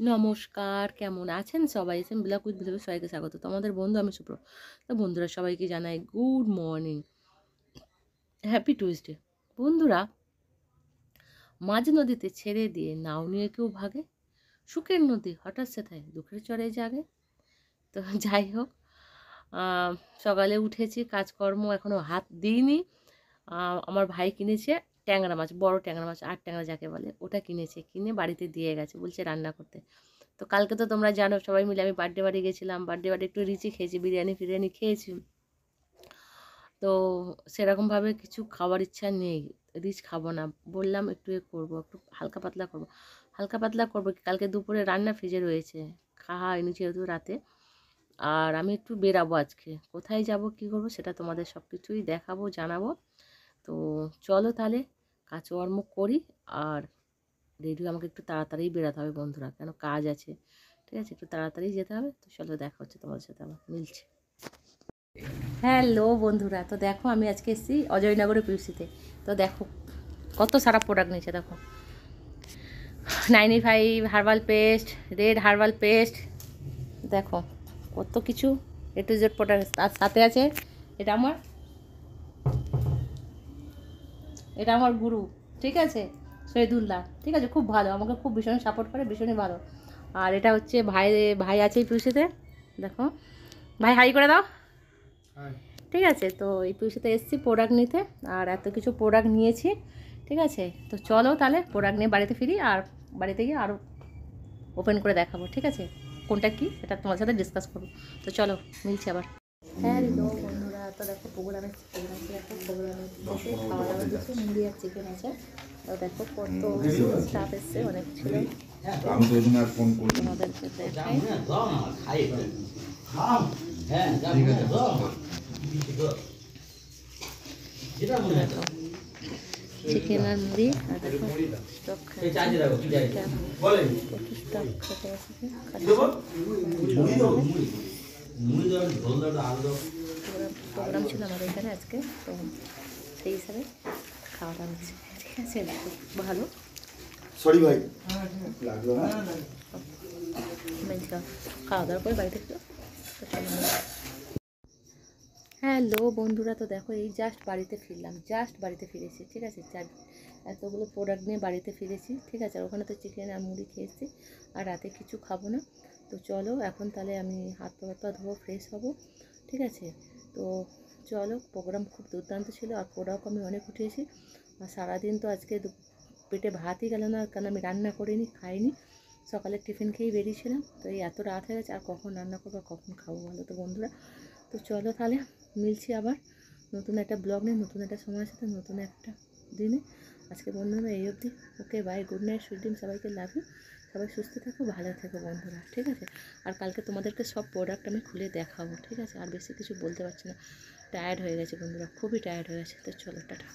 নমস্কার, কেমন আছেন সবাই? এস এম ব্লগ উইথ ভিলেজে সবাইকে স্বাগত। তো আমাদের বন্ধু আমি সুপ্র। তো বন্ধুরা সবাইকে জানাই গুড মর্নিং, হ্যাপি টুইসডে। বন্ধুরা, মাঝ নদীতে ছেড়ে দিয়ে নাও নিয়ে কেউ ভাগে, সুখের নদী হঠাৎ সেথায় দুঃখের চড়ে জাগে। তো যাই হোক, সকালে উঠেছি, কাজকর্ম এখনও হাত দিইনি। আমার ভাই কিনেছে ট্যাংরা মাছ, বড় ট্যাংরা মাছ, আর ট্যাংরা যাকে বলে, ওটা কিনেছে, কিনে বাড়িতে দিয়ে গেছে, বলছে রান্না করতে। তো কালকে তো তোমরা জানো, সবাই মিলে আমি বার্থডে বাড়ি গেছিলাম, বার্থডে বাড়ি একটু রিচি খেয়েছি, বিরিয়ানি ফিরিয়ানি খেয়েছি। তো সেরকমভাবে কিছু খাওয়ার ইচ্ছা নেই, রিচ খাবো না, বললাম একটু করবো, একটু হালকা পাতলা করবো। হালকা পাতলা করবো, কালকে দুপুরে রান্না ফ্রিজে রয়েছে, খাওয়া হয়নি যেহেতু রাতে। আর আমি একটু বেরাবো আজকে, কোথায় যাব কি করবো সেটা তোমাদের সব কিছুই দেখাবো, জানাবো। তো চলো তাহলে কাজকর্ম করি। আর রেডি আমাকে একটু তাড়াতাড়ি বেরাতে হবে বন্ধুরা, কেন কাজ আছে, ঠিক আছে, একটু তাড়াতাড়ি যেতে হবে। তো চলো দেখা হচ্ছে তোমাদের সাথে, আমার মিলছে। হ্যালো বন্ধুরা, তো দেখো আমি আজকে এসেছি অজয়নগরে পিউসিতে। তো দেখো কত সারা প্রোডাক্ট নিয়েছে, দেখো 95 herbal paste, red herbal paste, দেখো কত কিছু এ টু জেড প্রোডাক্ট। তার সাথে আছে এটা আমার গুরু, ঠিক আছে, শহীদুল্লাহ, ঠিক আছে, খুব ভালো, আমাকে খুব ভীষণ সাপোর্ট করে, ভীষণই ভালো। আর এটা হচ্ছে ভাই, ভাই আছে এই পিউসিতে, দেখো ভাই হাই করে দাও, ঠিক আছে। তো এই পিউসিতে এসেছি প্রোডাক্ট নিতে, আর এত কিছু প্রোডাক্ট নিয়েছি, ঠিক আছে। তো চলো তাহলে প্রোডাক্ট নিয়ে বাড়িতে ফিরি, আর বাড়িতে গিয়ে আরও ওপেন করে দেখাবো, ঠিক আছে, কোনটা কি সেটা তোমার সাথে ডিসকাস করবো। তো চলো মিলছি আবার। হ্যালো বন্ধুরা, তো দেখো প্রোগ্রামে খাওয়া দাওয়া দিচ্ছে, মুড়ি আর চিকেন আছে। তো দেখো কত স্টাফ এসছে, অনেক ছিল, তোমাদেরকে দেখাই। চিকেন আর মুড়ি, আর দেখো স্টক প্রোগ্রাম ছিল আমাদের এখানে আজকে, তো সেই হিসাবে খাওয়া দাওয়া হচ্ছে, ঠিক আছে, খুব ভালো। সরি ভাই, খাওয়া দাওয়ার পরে বাড়িতে একটু। হ্যালো বন্ধুরা, তো দেখো এই জাস্ট বাড়িতে ফিরলাম, জাস্ট বাড়িতে ফিরেছি, ঠিক আছে, এতগুলো প্রোডাক্ট নিয়ে বাড়িতে ফিরেছি, ঠিক আছে। আর ওখানে তো চিকেন আর মুড়ি খেয়েছি, আর রাতে কিছু খাবো না। তো চলো এখন তাহলে আমি হাত পা ধোবো, ফ্রেশ হব, ঠিক আছে। তো চলো, প্রোগ্রাম খুব দুর্দান্ত ছিল, আর প্রোডাক্ট আমি অনেক উঠিয়েছি। আর সারাদিন তো আজকে পেটে ভাতই গেল না, কারণ আমি রান্না করিনি, খাইনি, সকালে টিফিন খেয়েই বেরিয়েছিলাম। তো এই এত রাত হয়ে গেছে, আর কখন রান্না করবো, কখন খাবো বলো তো বন্ধুরা। তো চলো তাহলে মিলছি আবার নতুন একটা ব্লগ নিয়ে, নতুন একটা সময়ের সাথে, নতুন একটা দিনে। আজকে বন্ধুরা এই অবধি, okay bye, good night, sweet dream, সবাইকে লাভ ইউ, সবাই সুস্থ থাকো, ভালো থেকো বন্ধুরা, ঠিক আছে। আর কালকে তোমাদেরকে সব প্রোডাক্ট আমি খুলে দেখাবো, ঠিক আছে। আর বেশি কিছু বলতে পারছি না, টায়ার্ড হয়ে গেছে বন্ধুরা, খুবই টায়ার্ড হয়ে গেছে। তো চলো টাটা।